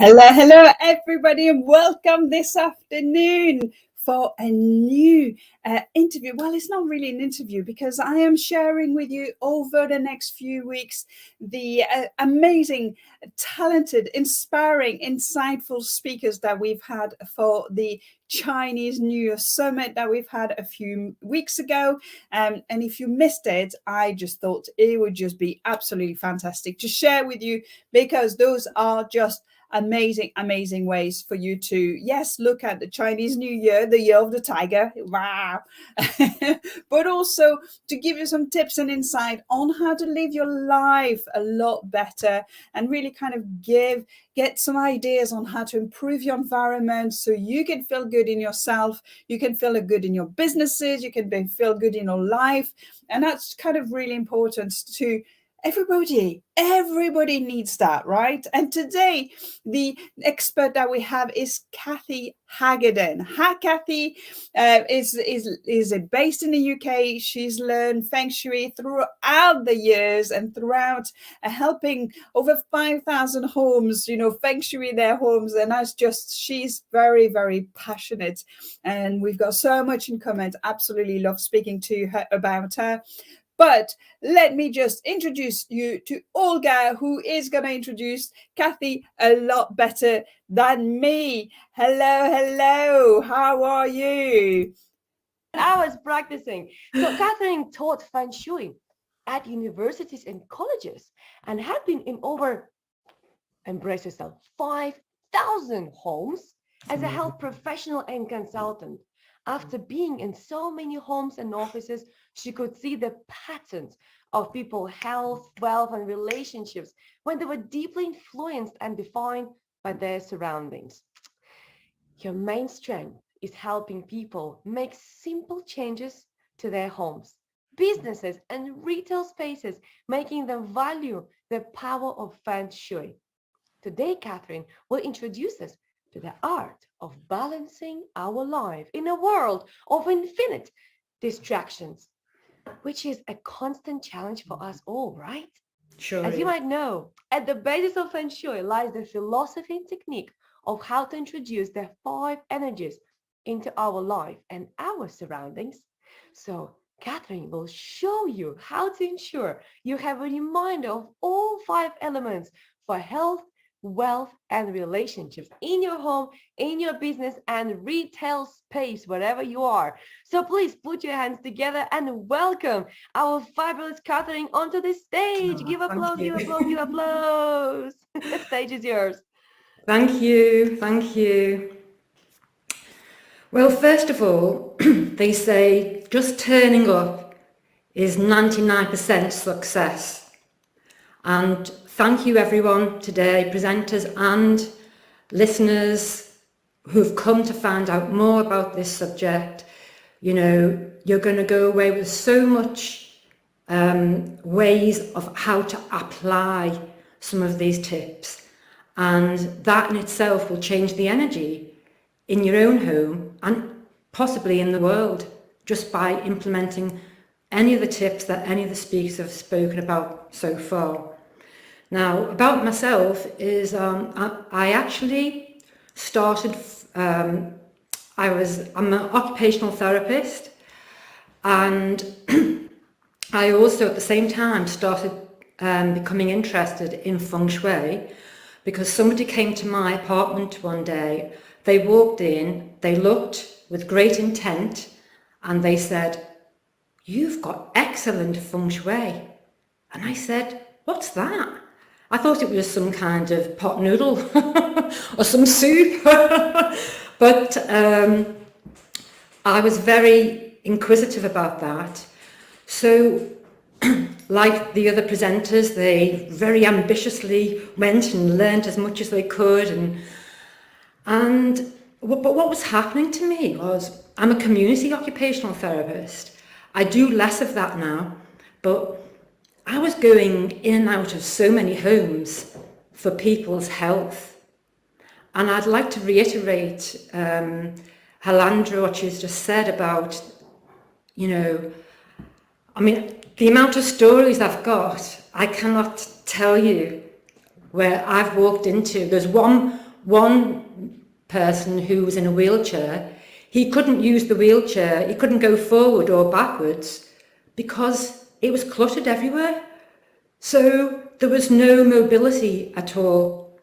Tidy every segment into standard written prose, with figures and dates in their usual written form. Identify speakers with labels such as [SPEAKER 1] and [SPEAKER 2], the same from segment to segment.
[SPEAKER 1] Hello, everybody, and welcome this afternoon for a new interview. Well, it's not really an interview because I am sharing with you over the next few weeks the amazing, talented, inspiring, insightful speakers that we've had for the Chinese New Year Summit that we've had a few weeks ago. And if you missed it, I just thought it would just be absolutely fantastic to share with you, because those are just amazing ways for you to, yes, look at the Chinese New Year, the year of the tiger, wow, but also to give you some tips and insight on how to live your life a lot better, and really kind of get some ideas on how to improve your environment so you can feel good in yourself, you can feel good in your businesses, you can feel good in your life. And that's kind of really important to everybody needs that, right? And today the expert that we have is Cathi Hargaden. Hi, Cathi. Is based in the UK. She's learned Feng Shui throughout the years and throughout helping over 5,000 homes, Feng Shui their homes. And she's very passionate, and we've got so much in common. Absolutely love speaking to her about her. But let me just introduce you to Olga, who is going to introduce Cathi a lot better than me. Hello. How are you?
[SPEAKER 2] I was practicing. So Catherine taught Feng Shui at universities and colleges and had been in over, embrace yourself, 5,000 homes as a health professional and consultant. After being in so many homes and offices, she could see the patterns of people's health, wealth, and relationships when they were deeply influenced and defined by their surroundings. Your main strength is helping people make simple changes to their homes, businesses, and retail spaces, making them value the power of Feng Shui. Today, Catherine will introduce us to the art of balancing our life in a world of infinite distractions, which is a constant challenge for us all, right?
[SPEAKER 3] Sure.
[SPEAKER 2] As you might know, at the basis of Feng Shui lies the philosophy and technique of how to introduce the 5 energies into our life and our surroundings. So Catherine will show you how to ensure you have a reminder of all 5 elements for health, wealth, and relationships in your home, in your business, and retail space, wherever you are. So please put your hands together and welcome our fabulous Catherine onto the stage. Give applause, give applause. The stage is yours.
[SPEAKER 3] Thank you. Well, first of all, they say just turning up is 99% success. And thank you everyone today, presenters and listeners who've come to find out more about this subject. You're going to go away with so much ways of how to apply some of these tips. And that in itself will change the energy in your own home and possibly in the world, just by implementing any of the tips that any of the speakers have spoken about so far. Now, about myself is I actually started, I'm an occupational therapist, and I also at the same time started becoming interested in Feng Shui, because somebody came to my apartment one day. They walked in, they looked with great intent, and they said, "You've got excellent Feng Shui." And I said, "What's that?" I thought it was some kind of pot noodle or some soup. But I was very inquisitive about that. So like the other presenters, they very ambitiously went and learned as much as they could. But what was happening to me was, I'm a community occupational therapist. I do less of that now, but I was going in and out of so many homes for people's health. And I'd like to reiterate Halandra, what she's just said about, the amount of stories I've got, I cannot tell you where I've walked into. There's one one person who was in a wheelchair, he couldn't use the wheelchair, he couldn't go forward or backwards because it was cluttered everywhere. So there was no mobility at all.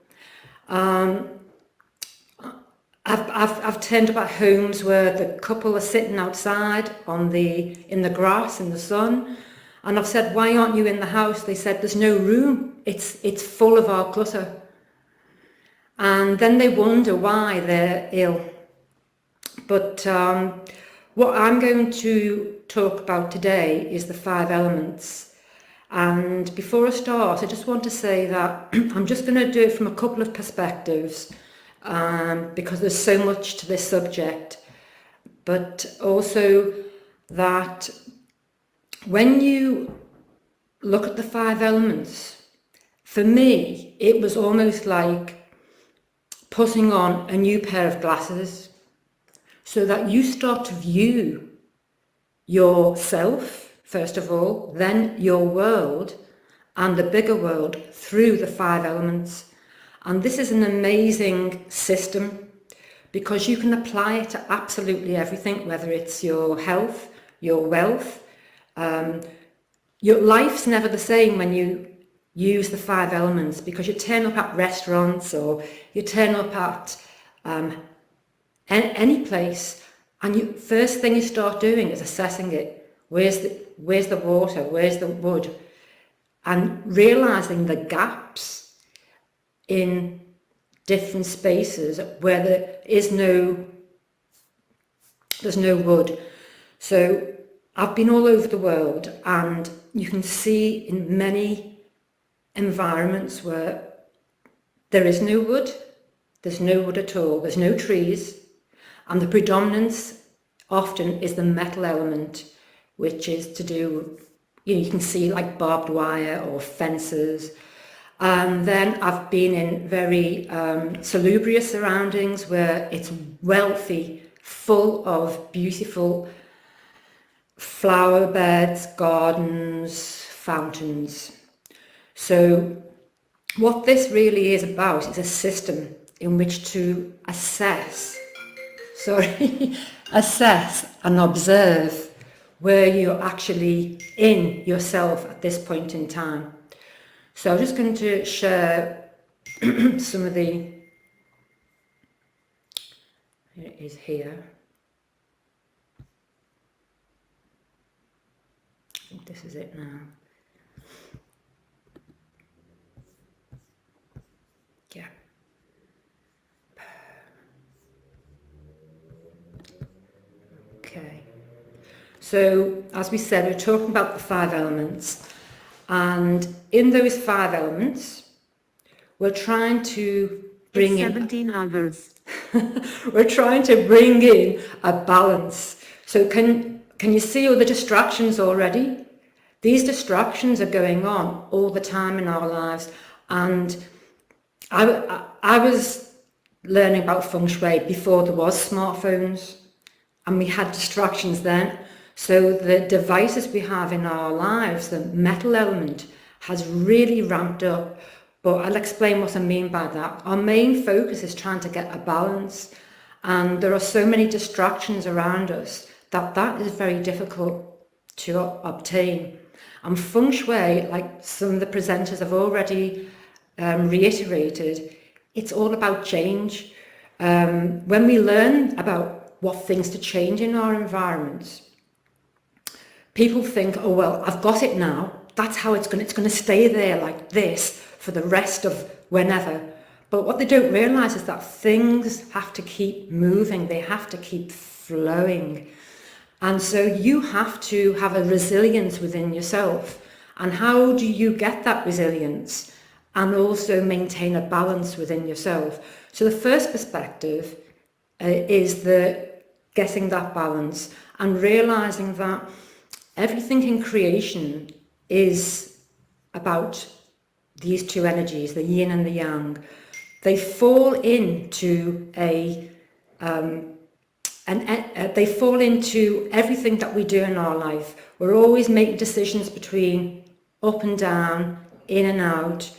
[SPEAKER 3] I've turned up at homes where the couple are sitting outside in the grass in the sun, and I've said, why aren't you in the house? They said, there's no room. It's full of our clutter. And then they wonder why they're ill. But what I'm going to talk about today is the 5 elements. And before I start, I just want to say that I'm just going to do it from a couple of perspectives, because there's so much to this subject, but also that when you look at the 5 elements, for me, it was almost like putting on a new pair of glasses so that you start to view yourself, first of all, then your world and the bigger world through the 5 elements. And this is an amazing system because you can apply it to absolutely everything, whether it's your health, your wealth. Your life's never the same when you use the 5 elements, because you turn up at restaurants or you turn up at any place, and you first thing you start doing is assessing it. Where's the water? Where's the wood? And realizing the gaps in different spaces where there's no wood. So I've been all over the world, and you can see in many environments where there is no wood, there's no wood at all, there's no trees, and the predominance often is the metal element, which is to do, you can see like barbed wire or fences. And then I've been in very salubrious surroundings where it's wealthy, full of beautiful flower beds, gardens, fountains. So what this really is about is a system in which to assess and observe where you're actually in yourself at this point in time. So I'm just going to share some of the, it is here. I think this is it now. Yeah. Okay. So as we said, we're talking about the 5 elements. And in those 5 elements, we're trying to bring in
[SPEAKER 4] 17 hours.
[SPEAKER 3] we're trying to bring in a balance. So can you see all the distractions already? These distractions are going on all the time in our lives. And I was learning about Feng Shui before there was smartphones, and we had distractions then. So the devices we have in our lives, the metal element, has really ramped up. But I'll explain what I mean by that. Our main focus is trying to get a balance, and there are so many distractions around us that is very difficult to obtain. And Feng Shui, like some of the presenters have already reiterated, it's all about change. When we learn about what things to change in our environments, people think, oh, well, I've got it now. That's how it's going to stay there like this for the rest of whenever. But what they don't realize is that things have to keep moving. They have to keep flowing. And so you have to have a resilience within yourself. And how do you get that resilience and also maintain a balance within yourself? So the first perspective is getting that balance and realizing that everything in creation is about these 2 energies, the yin and the yang. They fall into they fall into everything that we do in our life. We're always making decisions between up and down, in and out,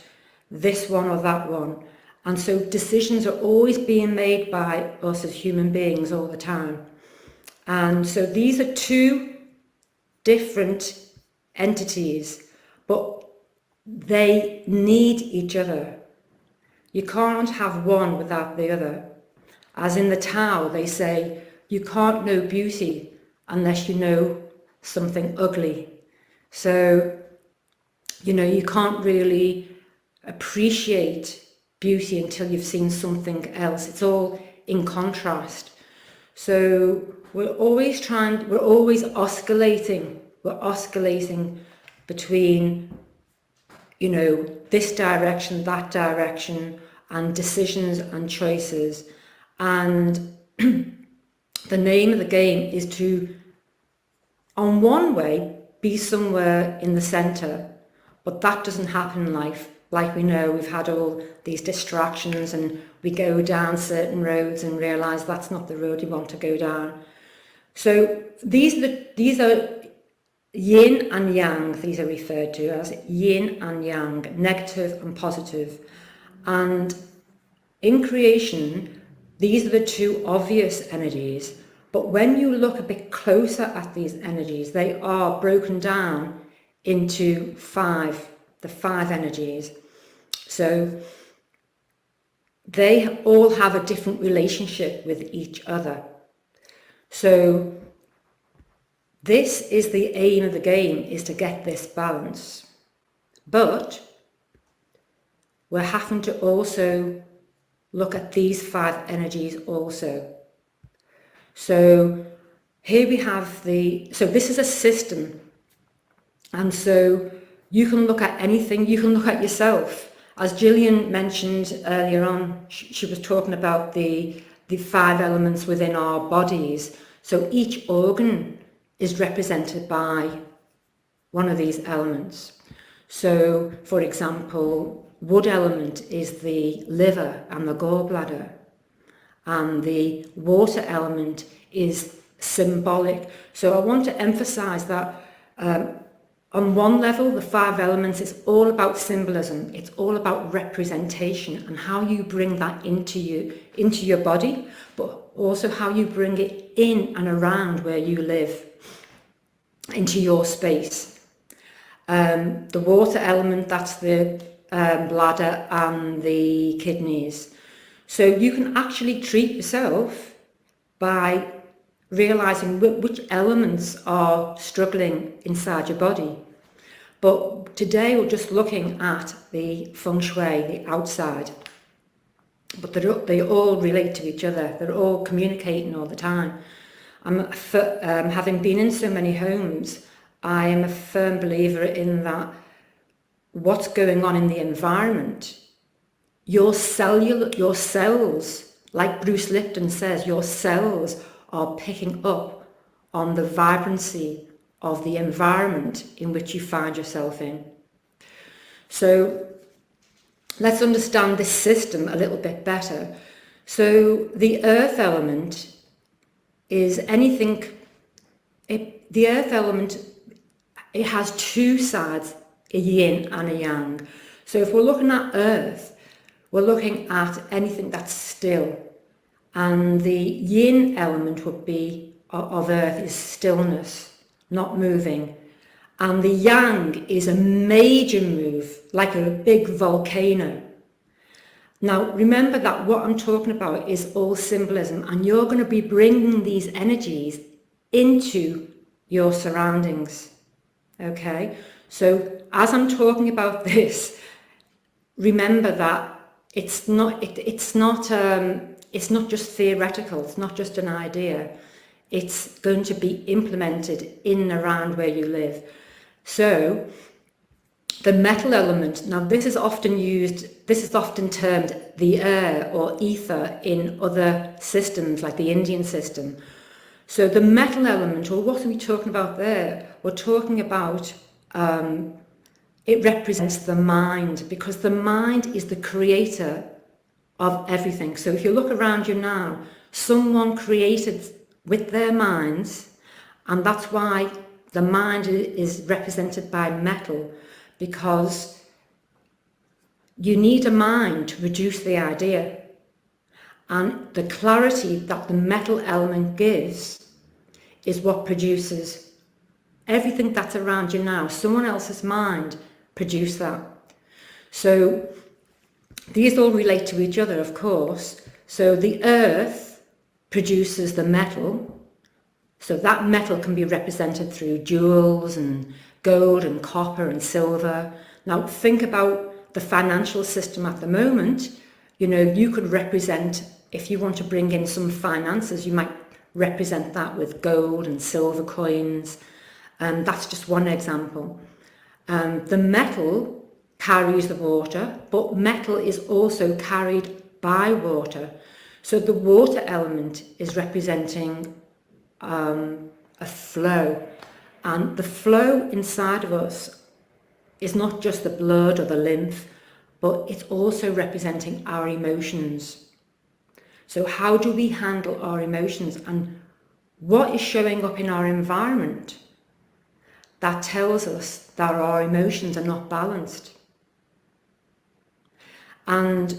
[SPEAKER 3] this one or that one. And so decisions are always being made by us as human beings all the time. And so these are two different entities, but they need each other. You can't have one without the other. As in the Tao, they say, you can't know beauty unless you know something ugly. So, you can't really appreciate beauty until you've seen something else. It's all in contrast. So we're always oscillating. We're oscillating between, this direction, that direction, and decisions and choices. And the name of the game is to, on one way, be somewhere in the centre, but that doesn't happen in life. Like we know, we've had all these distractions and we go down certain roads and realise that's not the road you want to go down. So these are yin and yang, these are referred to as yin and yang, negative and positive. And in creation, these are the two obvious energies. But when you look a bit closer at these energies, they are broken down into the five energies. So they all have a different relationship with each other. So this is the aim of the game, is to get this balance. But we're having to also look at these five energies also. So here we have so this is a system. And so you can look at anything, you can look at yourself. As Gillian mentioned earlier on, she was talking about the five elements within our bodies. So each organ is represented by one of these elements. So, for example, wood element is the liver and the gallbladder. And the water element is symbolic. So I want to emphasize that on one level, the five elements is all about symbolism. It's all about representation and how you bring that into your body, but also how you bring it in and around where you live, into your space. The water element, that's the bladder and the kidneys. So you can actually treat yourself by realizing which elements are struggling inside your body. But today we're just looking at the Feng Shui, the outside. But they all relate to each other. They're all communicating all the time. Having been in so many homes, I am a firm believer in that what's going on in the environment, your cells, like Bruce Lipton says, your cells are picking up on the vibrancy of the environment in which you find yourself in. So let's understand this system a little bit better. So the earth element is anything, the earth element, it has two sides, a yin and a yang. So if we're looking at earth, we're looking at anything that's still. And the yin element would be of earth is stillness, not moving. And the yang is a major move, like a big volcano. Now, remember that what I'm talking about is all symbolism, and you're going to be bringing these energies into your surroundings. Okay? So as I'm talking about this, remember that it's not just theoretical, it's not just an idea. It's going to be implemented in and around where you live. So the metal element, now this is often termed the air or ether in other systems like the Indian system. So the metal element, or what are we talking about there? We're talking about, it represents the mind, because the mind is the creator of everything. So if you look around you now, someone created with their minds, and that's why the mind is represented by metal, because you need a mind to produce the idea. And the clarity that the metal element gives is what produces everything that's around you now. Someone else's mind produced that. So these all relate to each other, of course. So the earth produces the metal. So that metal can be represented through jewels and gold and copper and silver. Now think about the financial system at the moment. You know, you could represent, if you want to bring in some finances, you might represent that with gold and silver coins. That's just one example. The metal carries the water, but metal is also carried by water. So the water element is representing a flow, and the flow inside of us is not just the blood or the lymph, but it's also representing our emotions. So how do we handle our emotions, and what is showing up in our environment that tells us that our emotions are not balanced? And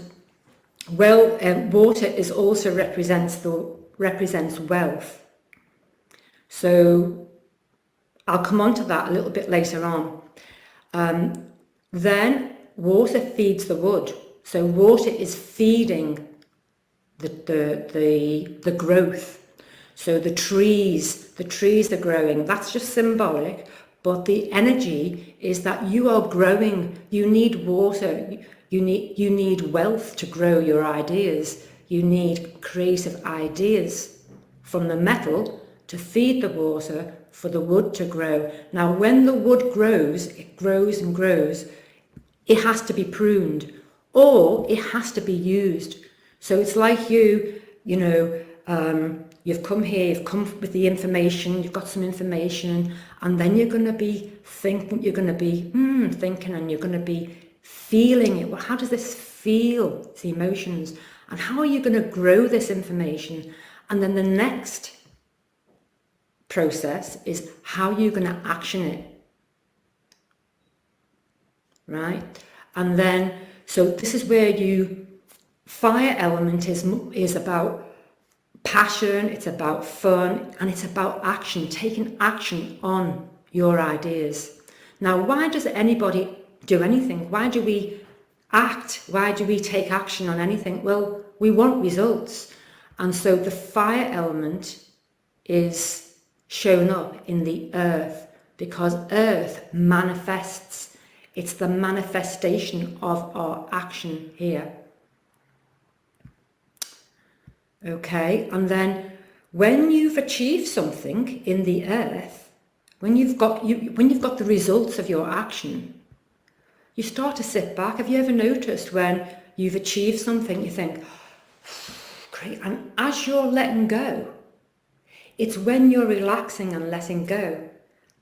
[SPEAKER 3] well, water is also represents wealth. So I'll come on to that a little bit later on. Then water feeds the wood. So water is feeding the growth. So the trees are growing. That's just symbolic, but the energy is that you are growing. You need water. You need wealth to grow your ideas. You need creative ideas from the metal to feed the water for the wood to grow. Now, when the wood grows, it grows and grows. It has to be pruned, or it has to be used. So it's like you've come here, you've come with the information, you've got some information, and then you're going to be thinking, and you're going to be feeling it. Well, how does this feel? It's the emotions. And how are you going to grow this information? And then the next process is how you're going to action it. Right? And then, so this is where fire element is about passion, it's about fun, and it's about action, taking action on your ideas. Now, why does anybody do anything? Why do we act? Why do we take action on anything? Well, we want results. And so the fire element is shown up in the earth, because earth manifests. It's the manifestation of our action here. Okay, and then when you've achieved something in the earth, when you've got the results of your action, you start to sit back. Have you ever noticed when you've achieved something, you think, great, and as you're letting go, it's when you're relaxing and letting go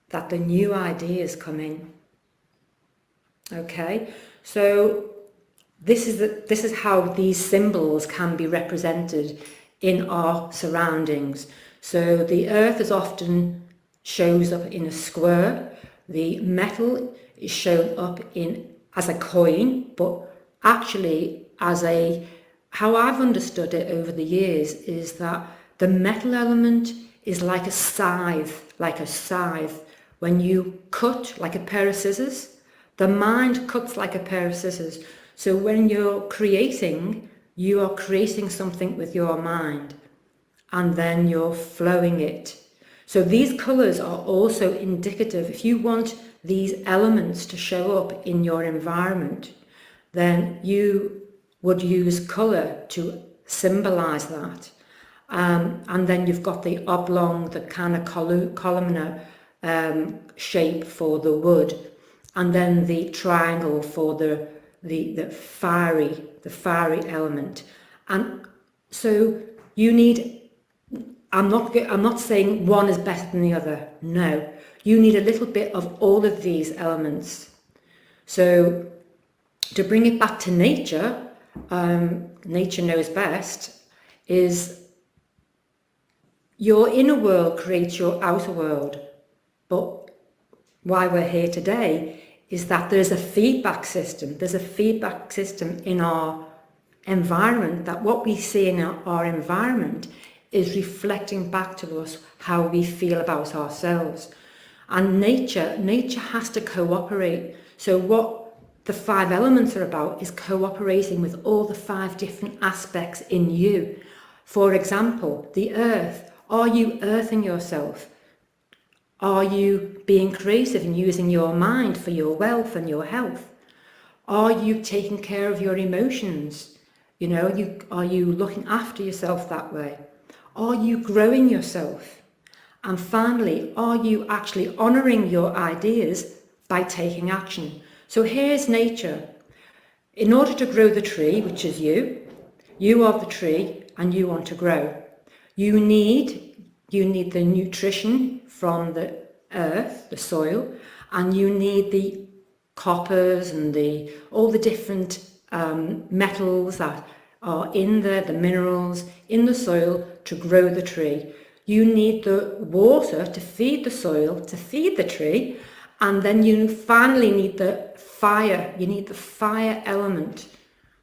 [SPEAKER 3] that the new ideas come in. Okay, so this is how these symbols can be represented in our surroundings. So the earth is often shows up in a square. The metal is shown up as a coin, but actually how I've understood it over the years is that the metal element is like a scythe. When you cut like a pair of scissors, the mind cuts like a pair of scissors. So when you're creating, you are creating something with your mind, and then you're flowing it. So these colours are also indicative. If you want these elements to show up in your environment, then you would use colour to symbolise that. And then you've got the oblong, the kind of columnar shape for the wood, and then the triangle for the fiery element. And so you need, I'm not saying one is better than the other. No, you need a little bit of all of these elements. So to bring it back to nature, nature knows best, is your inner world creates your outer world. But why we're here today is that there's a feedback system. There's a feedback system in our environment, that what we see in our environment is reflecting back to us how we feel about ourselves. And nature has to cooperate. So what the 5 elements are about is cooperating with all the 5 different aspects in you. For example, the earth. Are you earthing yourself? Are you being creative and using your mind for your wealth and your health? Are you taking care of your emotions? You know, are you looking after yourself that way? Are you growing yourself? And finally, are you actually honouring your ideas by taking action? So here's nature. In order to grow the tree, which is you are the tree and you want to grow. You need the nutrition from the earth, the soil, and you need the coppers and all the different metals that are in there, the minerals in the soil to grow the tree. You need the water to feed the soil, to feed the tree, and then you finally need the fire. You need the fire element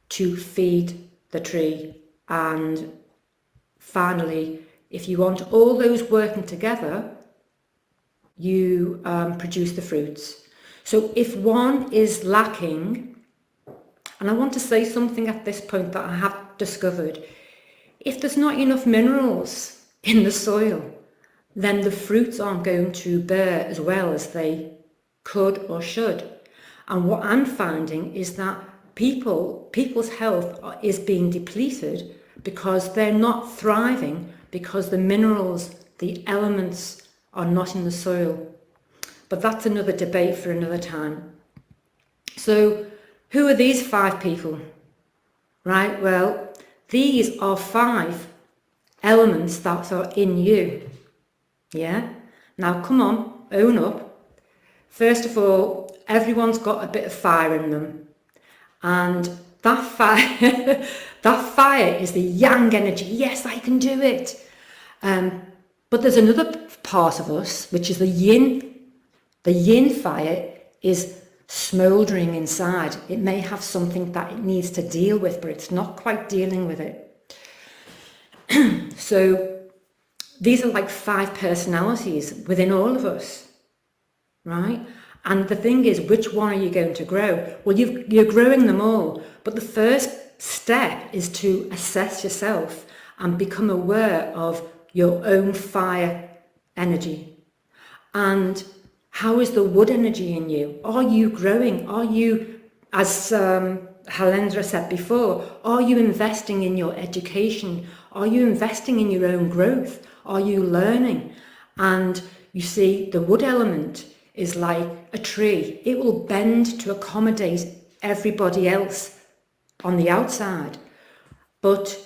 [SPEAKER 3] to feed the tree. And finally, if you want all those working together, you produce the fruits. So if one is lacking, and I want to say something at this point that I have discovered, if there's not enough minerals in the soil, then the fruits aren't going to bear as well as they could or should. And what I'm finding is that people's health is being depleted because they're not thriving, because the minerals, the elements are not in the soil. But that's another debate for another time. So who are these 5 people? Right, well, these are 5 elements that are in you. Yeah? Now come on, own up. First of all, everyone's got a bit of fire in them. And that fire, that fire is the yang energy. Yes, I can do it. But there's another part of us, which is the yin. The yin fire is smouldering inside. It may have something that it needs to deal with, but it's not quite dealing with it. So these are like 5 personalities within all of us, right? And the thing is, which one are you going to grow? Well, you're growing them all, but the first step is to assess yourself and become aware of your own fire energy. And how is the wood energy in you? Are you growing? Are you, as Halendra said before, are you investing in your education? Are you investing in your own growth? Are you learning? And you see, the wood element is like a tree. It will bend to accommodate everybody else on the outside. But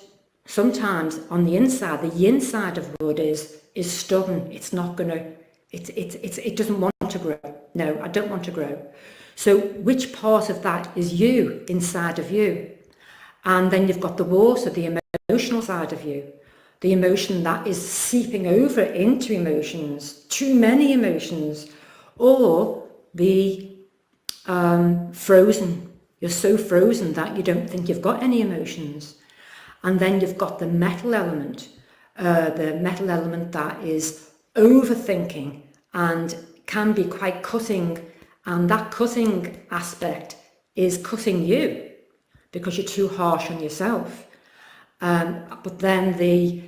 [SPEAKER 3] sometimes on the inside, the yin side of wood is stubborn. It's not going to, it doesn't want to grow. No, I don't want to grow. So which part of that is you, inside of you? And then you've got the water, the emotional side of you, the emotion that is seeping over into emotions, too many emotions, or the frozen. You're so frozen that you don't think you've got any emotions. And then you've got the metal element that is overthinking and can be quite cutting, and that cutting aspect is cutting you because you're too harsh on yourself. But then the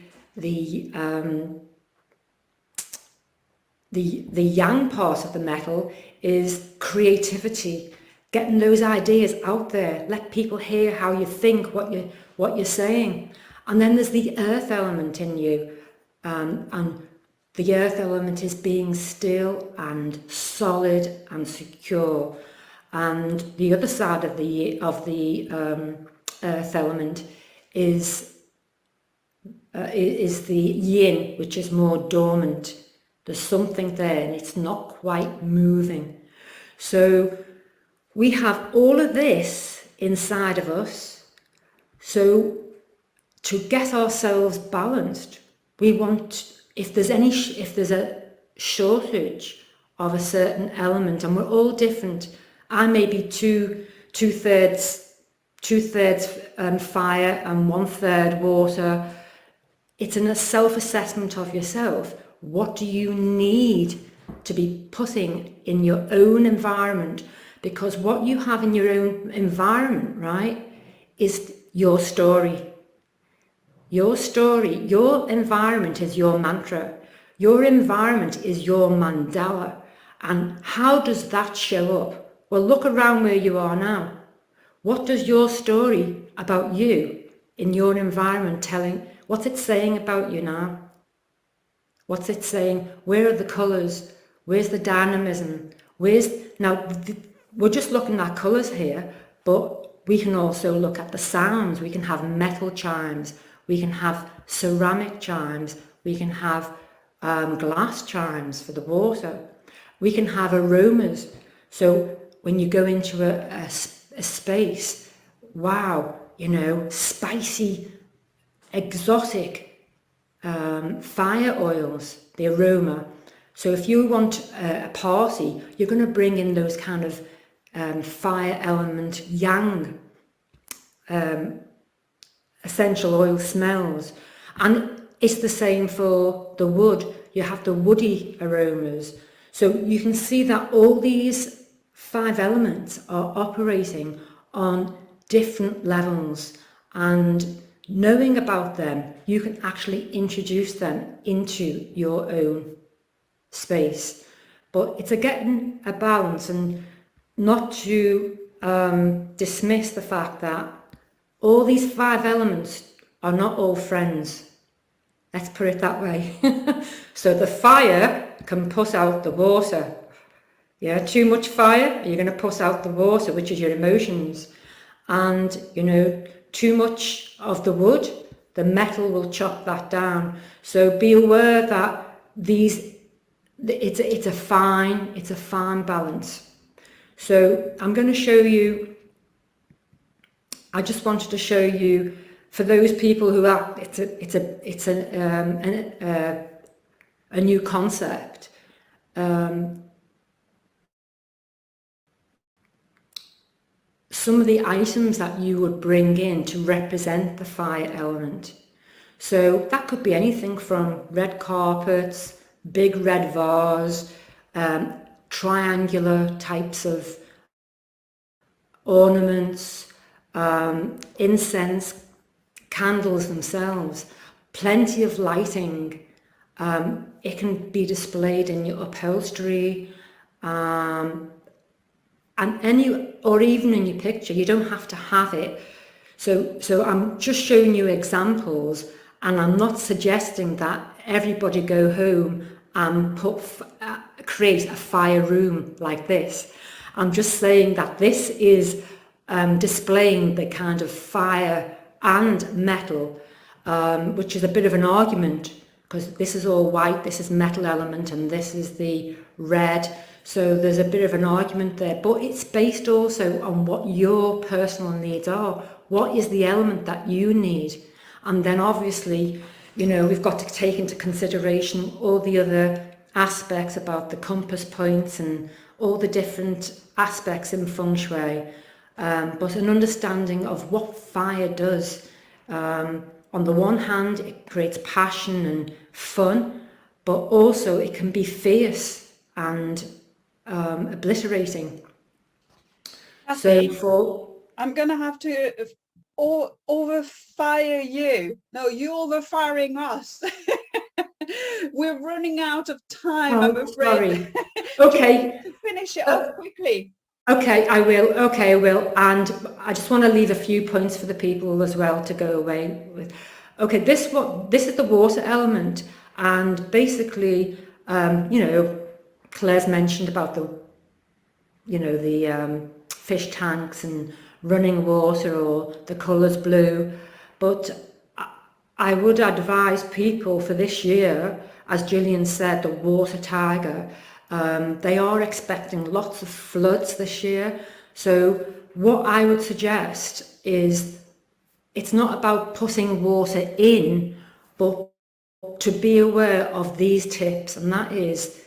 [SPEAKER 3] yang part of the metal is creativity, getting those ideas out there, let people hear how you think, what you're saying. And then there's the earth element in you, and the earth element is being still and solid and secure. And the other side of the earth element is the yin, which is more dormant. There's something there and it's not quite moving. So we have all of this inside of us. So to get ourselves balanced, we want, if there's a shortage of a certain element, and we're all different, I may be two thirds fire and 1/3 water. It's a self-assessment of yourself. What do you need to be putting in your own environment? Because what you have in your own environment, right, is your story. Your story, your environment is your mantra. Your environment is your mandala. And how does that show up? Well, look around where you are now. What does your story about you in your environment telling? What's it saying about you now? What's it saying? Where are the colours? Where's the dynamism? We're just looking at colours here, but we can also look at the sounds. We can have metal chimes. We can have ceramic chimes. We can have glass chimes for the water. We can have aromas. So when you go into a space, wow, spicy, exotic fire oils, the aroma. So if you want a party, you're going to bring in those kind of fire element, yang, essential oil smells. And it's the same for the wood. You have the woody aromas. So you can see that all these 5 elements are operating on different levels, and knowing about them, you can actually introduce them into your own space. But it's getting a balance, and not to dismiss the fact that all these 5 elements are not all friends. Let's put it that way. So the fire can put out the water. Yeah, too much fire, you're going to put out the water, which is your emotions. And, too much of the wood, the metal will chop that down. So be aware that it's a fine balance. So I'm going to show you, I just wanted to show you, for those people who are, it's a new concept. Some of the items that you would bring in to represent the fire element. So that could be anything from red carpets, big red vase, triangular types of ornaments, incense, candles themselves, plenty of lighting. It can be displayed in your upholstery, or even in your picture. You don't have to have it. So I'm just showing you examples, and I'm not suggesting that everybody go home and create a fire room like this. I'm just saying that this is displaying the kind of fire and metal, which is a bit of an argument, because this is all white, this is metal element, and this is the red. So there's a bit of an argument there, but it's based also on what your personal needs are. What is the element that you need? And then obviously, we've got to take into consideration all the other aspects about the compass points and all the different aspects in Feng Shui. But an understanding of what fire does. On the one hand, it creates passion and fun, but also it can be fierce and obliterating.
[SPEAKER 1] I'm going to have to overfire you. No, you overfiring us. We're running out of time, I'm afraid.
[SPEAKER 3] Sorry. Okay.
[SPEAKER 1] Finish it off quickly.
[SPEAKER 3] Okay, I will. And I just want to leave a few points for the people as well to go away with. Okay, this is the water element, and basically, Claire's mentioned about the fish tanks and running water, or the colours blue, but I would advise people for this year, as Gillian said, the water tiger, they are expecting lots of floods this year. So what I would suggest is, it's not about putting water in, but to be aware of these tips, and that is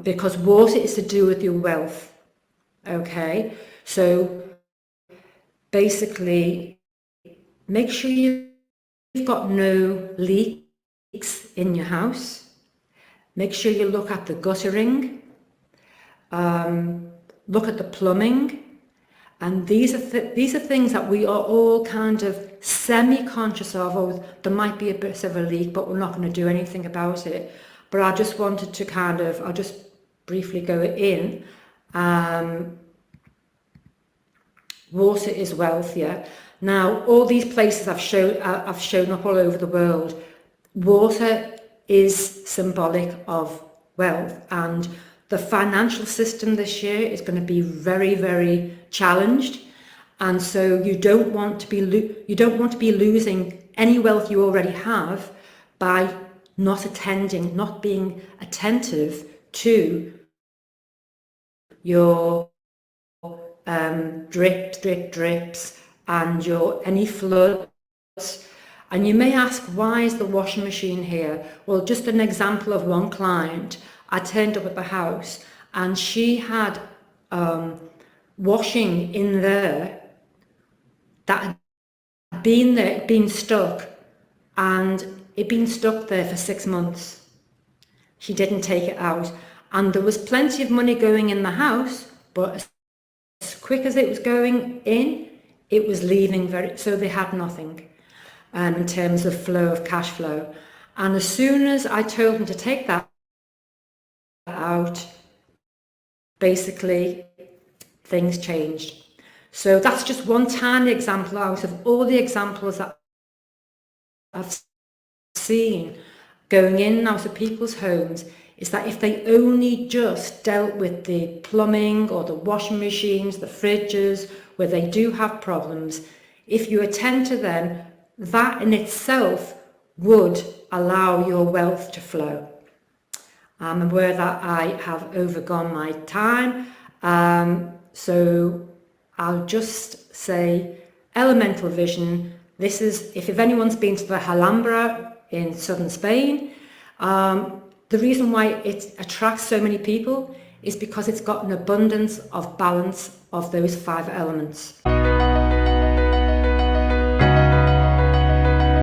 [SPEAKER 3] because water is to do with your wealth. Okay, so basically make sure you've got no leaks in your house. Make sure you look at the guttering, look at the plumbing, and these are things that we are all kind of semi-conscious of. Oh, there might be a bit of a leak, but we're not going to do anything about it. But I just wanted to I'll just briefly go in. Water is wealth, yeah. Now, all these places I've shown up all over the world. Water is symbolic of wealth, and the financial system this year is going to be very, very challenged, and so you don't want to be losing any wealth you already have by not being attentive to your drips and your any floods. And you may ask, why is the washing machine here? Well, just an example of one client. I turned up at the house and she had washing in there that had been stuck, and it'd been stuck there for 6 months. She didn't take it out, and there was plenty of money going in the house, but as quick as it was going in, it was leaving so they had nothing in terms of flow of cash flow. And as soon as I told them to take that out, basically things changed. So that's just one tiny example out of all the examples that I've seen going in and out of people's homes, is that if they only just dealt with the plumbing or the washing machines, the fridges, where they do have problems, if you attend to them, that in itself would allow your wealth to flow. I'm aware that I have overgone my time, so I'll just say elemental vision. This is, if anyone's been to the Alhambra in southern Spain, the reason why it attracts so many people is because it's got an abundance of balance of those 5 elements.